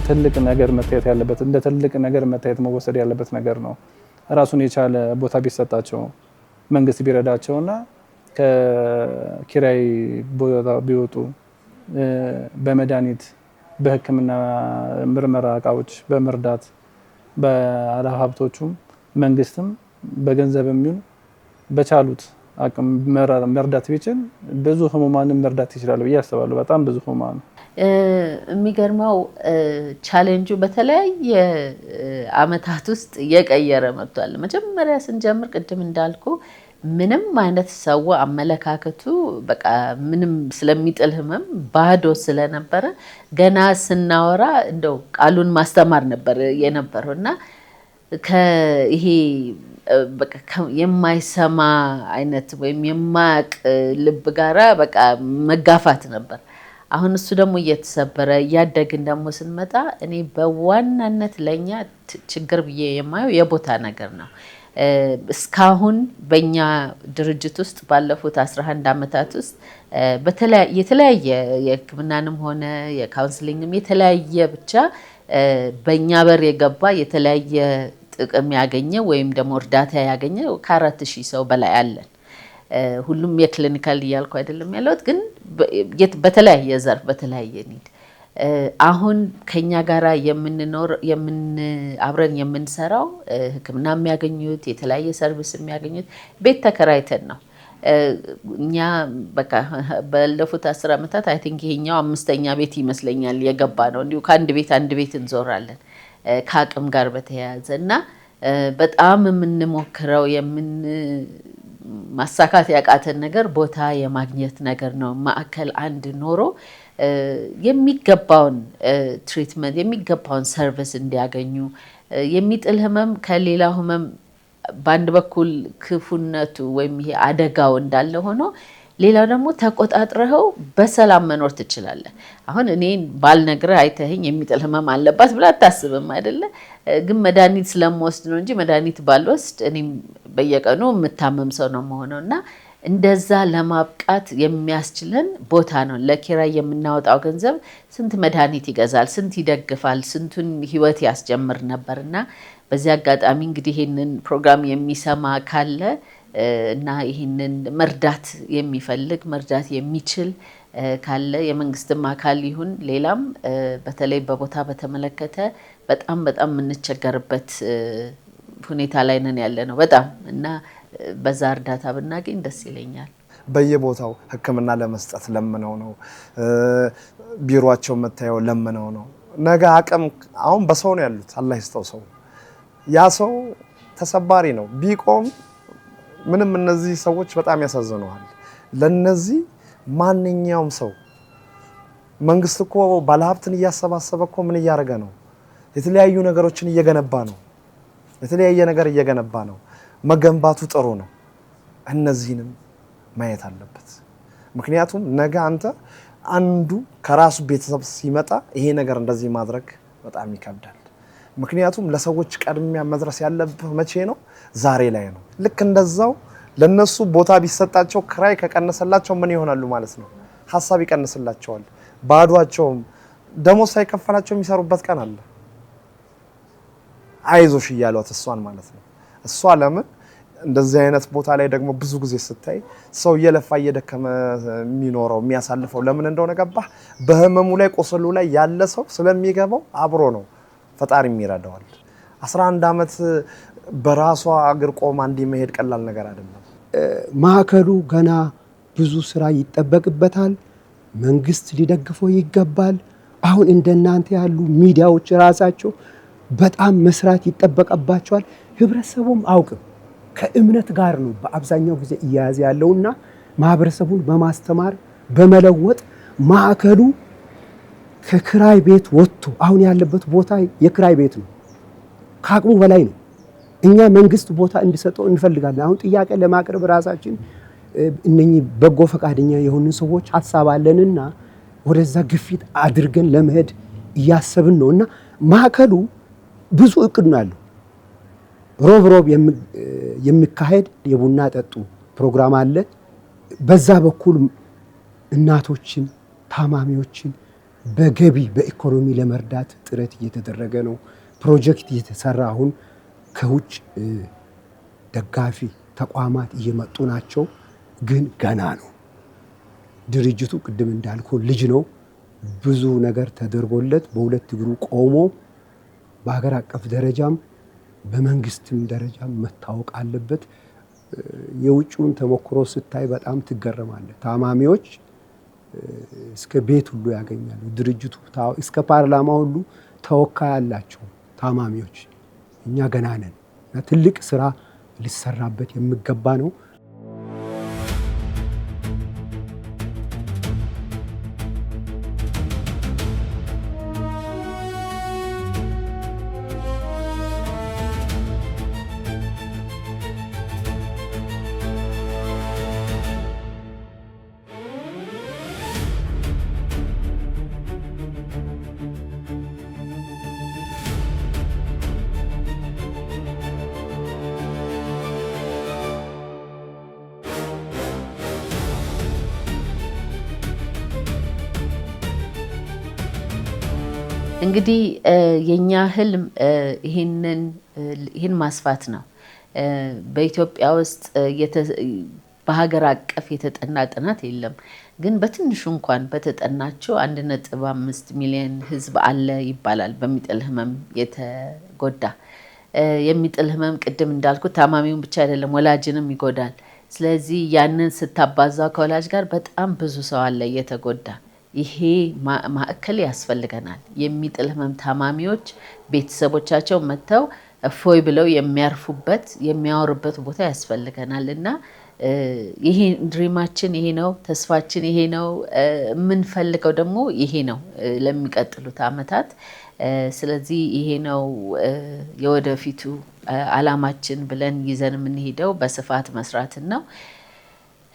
ትልቅ ነገር መታየት ያለበት እንደ ትልቅ ነገር መታየት መወሰድ ያለበት ነገር ነው። ራሱን የቻለ ቦታ ቢሰጣቸው መንግስት ቢረዳቸውና ከኪራይ ቦታ ቢወጡ በመድኃኒት በሕክምና ምርመራ እቃዎች በመርዳት ባለሀብቶቹም መንግስትም በገንዘብ የሚሆን በቻሉት አቅም መርዳት ቢችል ብዙ ህሙማንን መርዳት ይችላል ብዬ አስባለሁ። በጣም ብዙ ህሙማን የሚገርመው ቻሌንጁ በተለያየ አመታት ውስጥ እየቀየረ መጥቷል። መጀመሪያ ስንጀምር ቅድም እንዳልኩ ምንም አይነት ሰው አመለካከቱ በቃ ምንም ስለሚጥል ህመም ባዶ ስለነበረ ገና ስናወራ እንደው ቃሉን ማስተማር ነበር የነበረው እና ይሄ በቃ የማይሰማ አይነት ወይም የማያቅ ልብ ጋራ በቃ መጋፋት ነበር። አሁን እሱ ደግሞ እየተሰበረ እያደግን ደግሞ ስንመጣ እኔ በዋናነት ለኛ ችግር ብዬ የማየው የቦታ ነገር ነው። እስካሁን በእኛ ድርጅት ውስጥ ባለፉት 11 ዓመታት ውስጥ የተለያየ የሕክምናንም ሆነ የካውንስሊንግም የተለያየ ብቻ በእኛ በር የገባ የተለያየ ጥቅም ያገኘ ወይም ደግሞ እርዳታ ያገኘ ከ4000 ሰው በላይ አለን። ሁሉም የክሊኒካል እያልኩ አይደለም ያለሁት፣ ግን በተለያየ ዘርፍ በተለያየ ኒድ አሁን ከኛ ጋራ አብረን የምንሰራው ሕክምና የሚያገኙት የተለያየ ሰርቪስ የሚያገኙት ቤት ተከራይተን ነው። እኛ በቃ ባለፉት 10 ዓመታት አይ ቲንክ ይሄኛው 5ኛ ቤት ይመስለኛል የገባ ነው። እንዲሁ ከአንድ ቤት አንድ ቤት እንዞራለን ከአቅም ጋር በተያያዘ እና በጣም የምንሞክረው ማሳካት ያቃተን ነገር ቦታ የማግኘት ነገር ነው። ማዕከል አንድ ኖሮ የሚገባውን ትሪትመንት የሚገባውን ሰርቪስ እንዲያገኙ የሚጥል ህመም ከሌላው ህመም በአንድ በኩል ክፉነቱ ወይም ይሄ አደጋው እንዳለ ሆኖ ሌላው ደግሞ ተቆጣጥረኸው በሰላም መኖር ትችላለህ። አሁን እኔን ባልነግርህ አይተኸኝ የሚጥል ህመም አለባት ብላ አታስብም አይደለ? ግን መድኃኒት ስለምወስድ ነው እንጂ መድኃኒት ባልወስድ እኔም በየቀኑ የምታመም ሰው ነው የምሆነው እና እንደዛ ለማብቃት የሚያስችለን ቦታ ነው። ለኪራይ የምናወጣው ገንዘብ ስንት መድኃኒት ይገዛል፣ ስንት ይደግፋል፣ ስንቱን ህይወት ያስጀምር ነበርና በዚህ አጋጣሚ እንግዲህ ይህንን ፕሮግራም የሚሰማ ካለ እና ይህንን መርዳት የሚፈልግ መርዳት የሚችል ካለ የመንግስትም አካል ይሁን ሌላም በተለይ በቦታ በተመለከተ በጣም የምንቸገርበት ሁኔታ ላይ ነን ያለ ነው በጣም እና በዛ እርዳታ ብናገኝ ደስ ይለኛል። በየቦታው ህክምና ለመስጠት ለምነው ነው ቢሮአቸው መታየው ለምነው ነው። ነገ አቅም አሁን በሰው ነው ያሉት። አላህ ይስጠው ሰው ያ ሰው ተሰባሪ ነው ቢቆም ምንም እነዚህ ሰዎች በጣም ያሳዝነዋል። ለነዚህ ማንኛውም ሰው መንግስት እኮ ባለሀብትን እያሰባሰበ እኮ ምን እያደረገ ነው? የተለያዩ ነገሮችን እየገነባ ነው። የተለያየ ነገር እየገነባ ነው። መገንባቱ ጥሩ ነው። እነዚህንም ማየት አለበት። ምክንያቱም ነገ አንተ አንዱ ከራሱ ቤተሰብ ሲመጣ ይሄ ነገር እንደዚህ ማድረግ በጣም ይከብዳል። ምክንያቱም ለሰዎች ቀድሚያ መድረስ ያለብህ መቼ ነው? ዛሬ ላይ ነው። ልክ እንደዛው ለነሱ ቦታ ቢሰጣቸው ክራይ ከቀነሰላቸው ምን ይሆናሉ ማለት ነው? ሀሳብ ይቀንስላቸዋል። ባዷቸውም ደሞዝ ሳይከፈላቸው የሚሰሩበት ቀን አለ። አይዞሽ እያሏት እሷን ማለት ነው። እሷ ለምን እንደዚህ አይነት ቦታ ላይ ደግሞ ብዙ ጊዜ ስታይ ሰው እየለፋ እየደከመ የሚኖረው የሚያሳልፈው ለምን እንደሆነ ገባህ? በህመሙ ላይ ቁስሉ ላይ ያለ ሰው ስለሚገባው አብሮ ነው ፈጣሪ የሚረዳዋል። 11 ዓመት በራሷ እግር ቆማ እንዲህ መሄድ ቀላል ነገር አይደለም። ማዕከሉ ገና ብዙ ስራ ይጠበቅበታል። መንግስት ሊደግፈው ይገባል። አሁን እንደናንተ ያሉ ሚዲያዎች ራሳቸው በጣም መስራት ይጠበቅባቸዋል። ህብረተሰቡም አውቅም ከእምነት ጋር ነው በአብዛኛው ጊዜ እያያዘ ያለውና ማህበረሰቡን በማስተማር በመለወጥ ማዕከሉ ከክራይ ቤት ወጥቶ አሁን ያለበት ቦታ የክራይ ቤት ነው፣ ከአቅሙ በላይ ነው። እኛ መንግስት ቦታ እንዲሰጠው እንፈልጋለን። አሁን ጥያቄ ለማቅረብ ራሳችን እነኚህ በጎ ፈቃደኛ የሆኑ ሰዎች ሀሳብ አለንና ወደዛ ግፊት አድርገን ለመሄድ እያሰብን ነው እና ማዕከሉ ብዙ እቅድ ነው ያለው። ሮብ የሚካሄድ የቡና ጠጡ ፕሮግራም አለ። በዛ በኩል እናቶችን ታማሚዎችን በገቢ በኢኮኖሚ ለመርዳት ጥረት እየተደረገ ነው። ፕሮጀክት እየተሰራ አሁን ከውጭ ደጋፊ ተቋማት እየመጡ ናቸው፣ ግን ገና ነው። ድርጅቱ ቅድም እንዳልኩ ልጅ ነው። ብዙ ነገር ተደርጎለት በሁለት እግሩ ቆሞ በሀገር አቀፍ ደረጃም በመንግስትም ደረጃም መታወቅ አለበት። የውጭውን ተሞክሮ ስታይ በጣም ትገረማለህ። ታማሚዎች እስከ ቤት ሁሉ ያገኛሉ። ድርጅቱ እስከ ፓርላማ ሁሉ ተወካይ አላቸው ታማሚዎች። እኛ ገና ነን እና ትልቅ ስራ ሊሰራበት የሚገባ ነው። እንግዲህ የኛ ህልም ይህን ማስፋት ነው። በኢትዮጵያ ውስጥ በሀገር አቀፍ የተጠና ጥናት የለም፣ ግን በትንሹ እንኳን በተጠናቸው 1.5 ሚሊዮን ህዝብ አለ ይባላል በሚጥል ህመም የተጎዳ። የሚጥል ህመም ቅድም እንዳልኩት ታማሚውን ብቻ አይደለም ወላጅንም ይጎዳል። ስለዚህ ያንን ስታባዛው ከወላጅ ጋር በጣም ብዙ ሰው አለ እየተጎዳ። ይሄ ማዕከል ያስፈልገናል። የሚጥል ህመም ታማሚዎች ቤተሰቦቻቸው መጥተው እፎይ ብለው የሚያርፉበት የሚያወሩበት ቦታ ያስፈልገናል እና ይሄ ድሪማችን ይሄ ነው፣ ተስፋችን ይሄ ነው፣ የምንፈልገው ደግሞ ይሄ ነው ለሚቀጥሉት አመታት። ስለዚህ ይሄ ነው የወደፊቱ አላማችን ብለን ይዘን የምንሄደው በስፋት መስራትን ነው።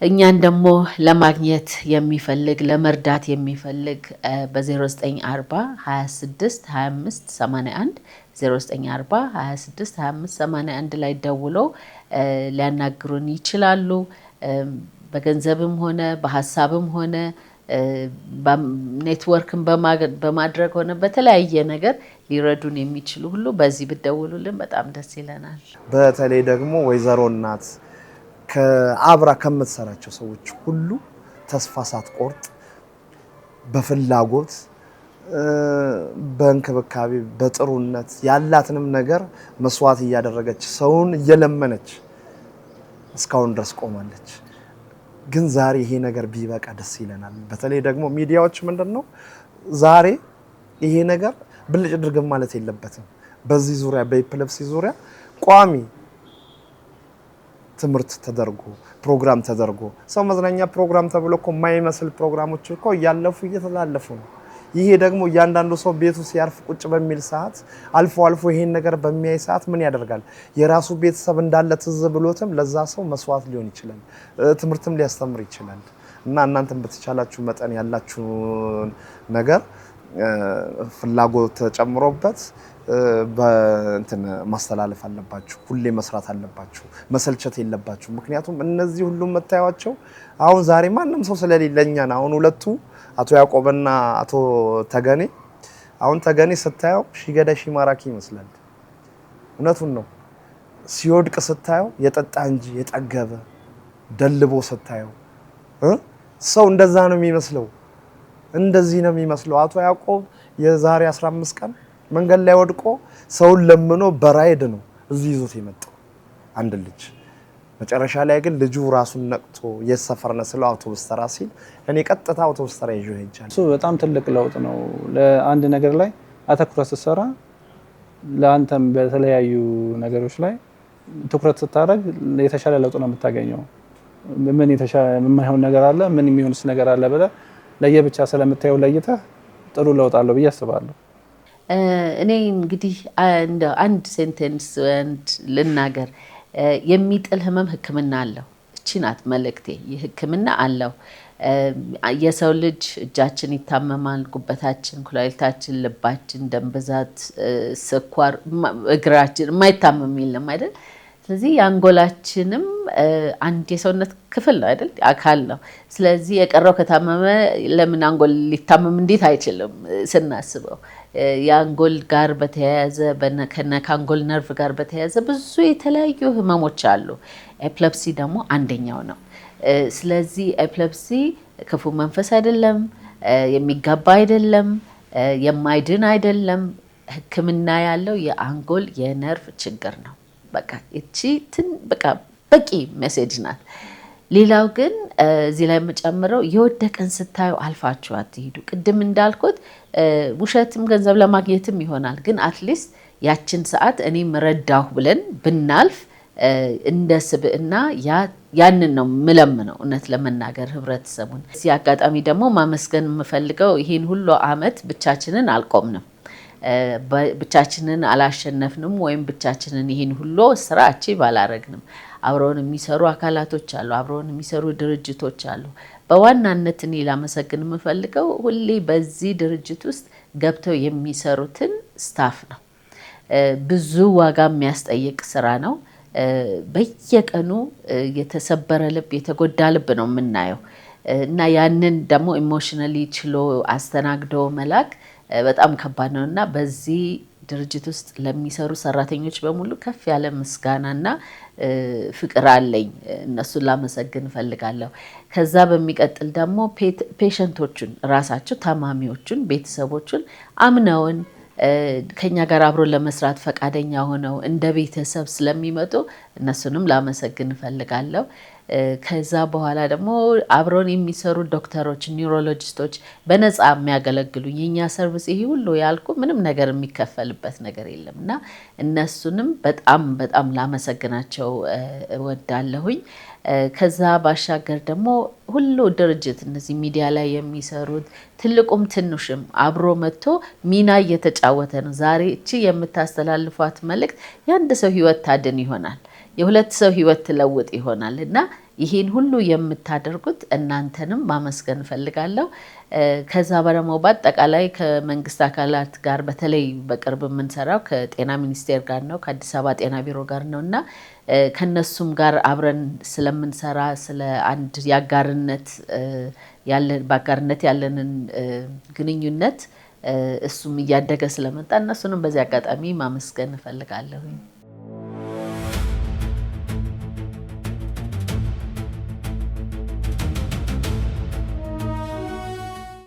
እኛን ደግሞ ለማግኘት የሚፈልግ ለመርዳት የሚፈልግ በ0940 26 25 81 0940 26 25 81 ላይ ደውለው ሊያናግሩን ይችላሉ። በገንዘብም ሆነ በሐሳብም ሆነ ኔትወርክን በማድረግ ሆነ በተለያየ ነገር ሊረዱን የሚችሉ ሁሉ በዚህ ብትደውሉልን በጣም ደስ ይለናል። በተለይ ደግሞ ወይዘሮ እናት ከአብራ ከምትሰራቸው ሰዎች ሁሉ ተስፋ ሳትቆርጥ በፍላጎት በእንክብካቤ በጥሩነት ያላትንም ነገር መስዋዕት እያደረገች ሰውን እየለመነች እስካሁን ድረስ ቆማለች። ግን ዛሬ ይሄ ነገር ቢበቃ ደስ ይለናል። በተለይ ደግሞ ሚዲያዎች ምንድነው ዛሬ ይሄ ነገር ብልጭ ድርግም ማለት የለበትም። በዚህ ዙሪያ በኤፒሌፕሲ ዙሪያ ቋሚ ትምህርት ተደርጎ ፕሮግራም ተደርጎ ሰው መዝናኛ ፕሮግራም ተብሎ እኮ የማይመስል ፕሮግራሞች እኮ እያለፉ እየተላለፉ ነው። ይሄ ደግሞ እያንዳንዱ ሰው ቤቱ ሲያርፍ ቁጭ በሚል ሰዓት አልፎ ይሄን ነገር በሚያይ ሰዓት ምን ያደርጋል? የራሱ ቤተሰብ እንዳለ ትዝ ብሎትም ለዛ ሰው መስዋዕት ሊሆን ይችላል፣ ትምህርትም ሊያስተምር ይችላል። እና እናንተም በተቻላችሁ መጠን ያላችሁ ነገር ፍላጎት ተጨምሮበት በእንትን ማስተላለፍ አለባችሁ። ሁሌ መስራት አለባችሁ። መሰልቸት የለባችሁ። ምክንያቱም እነዚህ ሁሉም መታያቸው አሁን ዛሬ ማንም ሰው ስለሌለኛና አሁን ሁለቱ አቶ ያዕቆብና አቶ ተገኔ አሁን ተገኔ ስታየው ሺገዳ ሺማራኪ ይመስላል። እውነቱን ነው። ሲወድቅ ስታየው የጠጣ እንጂ የጠገበ ደልቦ ስታየው ሰው እንደዛ ነው የሚመስለው። እንደዚህ ነው የሚመስለው። አቶ ያዕቆብ የዛሬ 15 ቀን መንገድ ላይ ወድቆ ሰውን ለምኖ በራይድ ነው እዚህ ይዞት የመጣው አንድ ልጅ። መጨረሻ ላይ ግን ልጁ ራሱን ነቅቶ የሰፈርነ ስለ አውቶቡስ ተራ ሲል እኔ ቀጥታ አውቶቡስ ተራ ይዤ ሄጃለሁ። እሱ በጣም ትልቅ ለውጥ ነው። ለአንድ ነገር ላይ አተኩረህ ስትሰራ ለአንተም በተለያዩ ነገሮች ላይ ትኩረት ስታደርግ የተሻለ ለውጥ ነው የምታገኘው። ምን የተሻለ የማይሆን ነገር አለ፣ ምን የሚሆንስ ነገር አለ ብለህ ለየብቻ ስለምታየው ለይተህ ጥሩ ለውጥ አለው ብዬ አስባለሁ። እኔ እንግዲህ አንድ ሴንቴንስ ልናገር። የሚጥል ህመም ህክምና አለው። እቺ ናት መልእክቴ። ህክምና አለው። የሰው ልጅ እጃችን ይታመማል፣ ጉበታችን፣ ኩላሊታችን፣ ልባችን፣ ደም ብዛት፣ ስኳር፣ እግራችን የማይታመም የለም አይደል? ስለዚህ የአንጎላችንም አንድ የሰውነት ክፍል ነው አይደል? አካል ነው። ስለዚህ የቀረው ከታመመ ለምን አንጎል ሊታመም እንዴት አይችልም? ስናስበው የአንጎል ጋር በተያያዘ ከአንጎል ነርቭ ጋር በተያያዘ ብዙ የተለያዩ ህመሞች አሉ። ኤፕለፕሲ ደግሞ አንደኛው ነው። ስለዚህ ኤፕለፕሲ ክፉ መንፈስ አይደለም፣ የሚጋባ አይደለም፣ የማይድን አይደለም። ህክምና ያለው የአንጎል የነርቭ ችግር ነው። በቃ እቺ በቃ በቂ ሜሴጅ ናት። ሌላው ግን እዚህ ላይ የምጨምረው የወደቀን ስታዩ አልፋችሁ አትሄዱ። ቅድም እንዳልኩት ውሸትም ገንዘብ ለማግኘትም ይሆናል። ግን አትሊስት ያችን ሰዓት እኔም ረዳሁ ብለን ብናልፍ እንደ ስብዕና ያንን ነው ምለምነው። እውነት ለመናገር ህብረተሰቡን እዚህ አጋጣሚ ደግሞ ማመስገን የምፈልገው ይሄን ሁሉ አመት ብቻችንን አልቆምንም፣ ብቻችንን አላሸነፍንም፣ ወይም ብቻችንን ይሄን ሁሉ ስራ አቺቭ አላረግንም። አብረውን የሚሰሩ አካላቶች አሉ፣ አብረውን የሚሰሩ ድርጅቶች አሉ። በዋናነት እኔ ላመሰግን የምፈልገው ሁሌ በዚህ ድርጅት ውስጥ ገብተው የሚሰሩትን ስታፍ ነው። ብዙ ዋጋ የሚያስጠይቅ ስራ ነው። በየቀኑ የተሰበረ ልብ፣ የተጎዳ ልብ ነው የምናየው እና ያንን ደግሞ ኢሞሽናሊ ችሎ አስተናግዶ መላክ በጣም ከባድ ነው እና በዚህ ድርጅት ውስጥ ለሚሰሩ ሰራተኞች በሙሉ ከፍ ያለ ምስጋናና ፍቅር አለኝ። እነሱን ላመሰግን እፈልጋለሁ። ከዛ በሚቀጥል ደግሞ ፔሸንቶቹን ራሳቸው ታማሚዎቹን፣ ቤተሰቦቹን አምነውን ከኛ ጋር አብሮ ለመስራት ፈቃደኛ ሆነው እንደ ቤተሰብ ስለሚመጡ እነሱንም ላመሰግን እፈልጋለሁ። ከዛ በኋላ ደግሞ አብሮን የሚሰሩ ዶክተሮች፣ ኒውሮሎጂስቶች በነፃ የሚያገለግሉኝ የኛ ሰርቪስ ይሄ ሁሉ ያልኩ ምንም ነገር የሚከፈልበት ነገር የለም እና እነሱንም በጣም በጣም ላመሰግናቸው እወዳለሁኝ። ከዛ ባሻገር ደግሞ ሁሉ ድርጅት እነዚህ ሚዲያ ላይ የሚሰሩት ትልቁም ትንሹም አብሮ መጥቶ ሚና እየተጫወተ ነው። ዛሬ እቺ የምታስተላልፏት መልእክት የአንድ ሰው ህይወት ታድን ይሆናል፣ የሁለት ሰው ህይወት ትለውጥ ይሆናል እና ይሄን ሁሉ የምታደርጉት እናንተንም ማመስገን እፈልጋለሁ። ከዛ ደግሞ በአጠቃላይ ከመንግስት አካላት ጋር በተለይ በቅርብ የምንሰራው ከጤና ሚኒስቴር ጋር ነው፣ ከአዲስ አበባ ጤና ቢሮ ጋር ነው እና ከነሱም ጋር አብረን ስለምንሰራ ስለ አንድ በአጋርነት ያለንን ግንኙነት እሱም እያደገ ስለመጣ እነሱንም በዚህ አጋጣሚ ማመስገን እፈልጋለሁ።